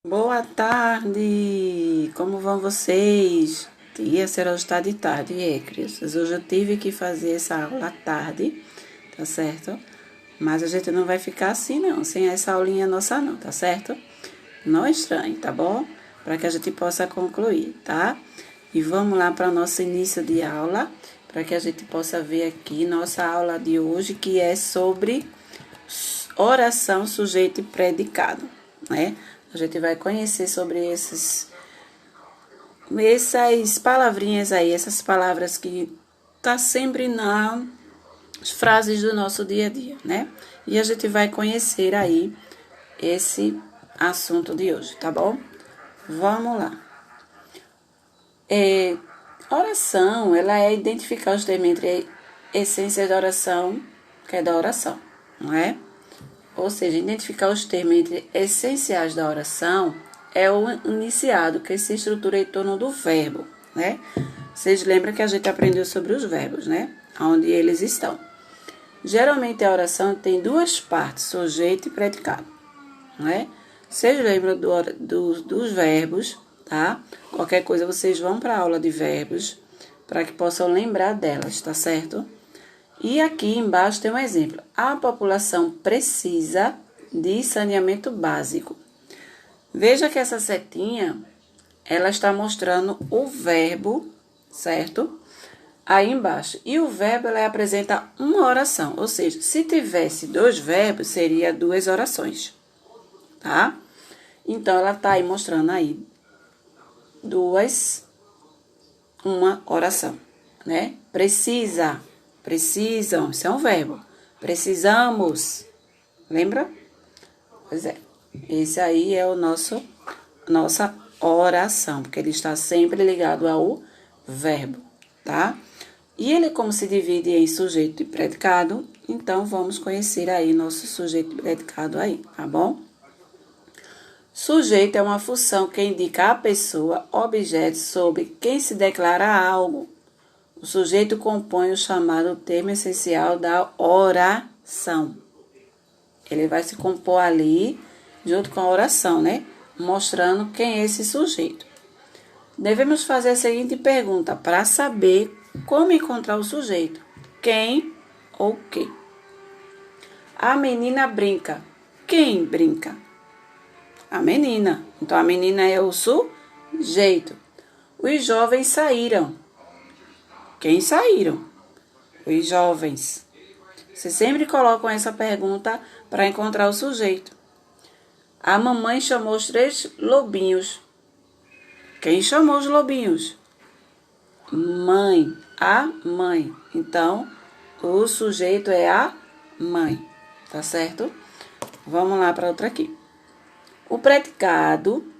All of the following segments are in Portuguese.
Boa tarde! Como vão vocês? Tia, será hoje tá de tarde, crianças? Hoje eu tive que fazer essa aula à tarde, tá certo? Mas a gente não vai ficar assim, não, sem essa aulinha nossa, não, tá certo? Não estranhe, tá bom? Para que a gente possa concluir, tá? E vamos lá para o nosso início de aula, para que a gente possa ver aqui nossa aula de hoje, que é sobre oração, sujeito e predicado, né? A gente vai conhecer sobre essas palavrinhas aí, essas palavras que tá sempre nas frases do nosso dia a dia, né? E a gente vai conhecer aí esse assunto de hoje, tá bom? Vamos lá. Oração, ela é identificar os termos entre essências da oração, que é da oração, não é? Ou seja, identificar os termos entre essenciais da oração é o iniciado, que se estrutura em torno do verbo, né? Vocês lembram que a gente aprendeu sobre os verbos, né? Onde eles estão. Geralmente a oração tem duas partes, sujeito e predicado, né? Vocês lembram dos verbos, tá? Qualquer coisa vocês vão para a aula de verbos para que possam lembrar delas, tá certo? E aqui embaixo tem um exemplo. A população precisa de saneamento básico. Veja que essa setinha, ela está mostrando o verbo, certo? Aí embaixo. E o verbo, ela apresenta uma oração. Ou seja, se tivesse dois verbos, seria duas orações, tá? Então, ela está aí mostrando aí uma oração, né? Precisam, isso é um verbo. Precisamos, lembra? Pois é, esse aí é nossa oração, porque ele está sempre ligado ao verbo, tá? E ele, como se divide em sujeito e predicado, então vamos conhecer aí nosso sujeito e predicado aí, tá bom? Sujeito é uma função que indica a pessoa, objeto sobre quem se declara algo. O sujeito compõe o chamado termo essencial da oração. Ele vai se compor ali, junto com a oração, né? Mostrando quem é esse sujeito. Devemos fazer a seguinte pergunta para saber como encontrar o sujeito. Quem ou que? A menina brinca. Quem brinca? A menina. Então, a menina é o sujeito. Os jovens saíram. Quem saíram? Os jovens. Vocês sempre colocam essa pergunta para encontrar o sujeito. A mamãe chamou os 3 lobinhos. Quem chamou os lobinhos? Mãe. A mãe. Então, o sujeito é a mãe. Tá certo? Vamos lá para outra aqui. O predicado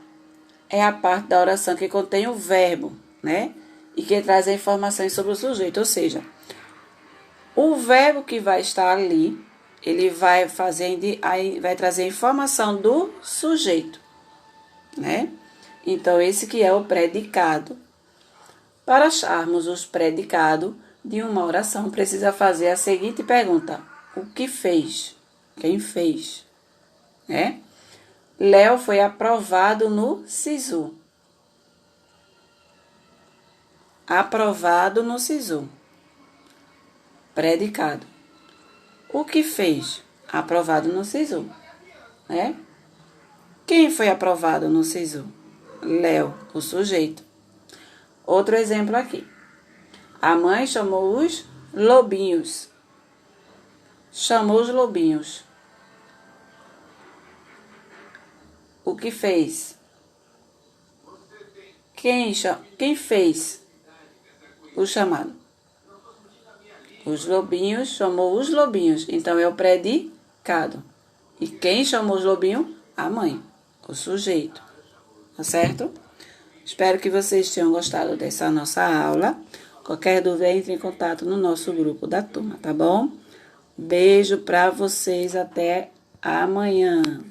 é a parte da oração que contém o verbo, né? E que traz informações sobre o sujeito, ou seja, o verbo que vai estar ali, ele vai trazer a informação do sujeito, né? Então, esse que é o predicado. Para acharmos os predicados de uma oração, precisa fazer a seguinte pergunta: o que fez? Quem fez? Né? Léo foi aprovado no SISU. Aprovado no SISU. Predicado. O que fez? Aprovado no SISU. Né? Quem foi aprovado no SISU? Léo, o sujeito. Outro exemplo aqui. A mãe chamou os lobinhos. Chamou os lobinhos. O que fez? Quem fez o chamado? Os lobinhos, chamou os lobinhos. Então, é o predicado. E quem chamou os lobinhos? A mãe, o sujeito. Tá certo? Espero que vocês tenham gostado dessa nossa aula. Qualquer dúvida, entre em contato no nosso grupo da turma, tá bom? Beijo pra vocês, até amanhã.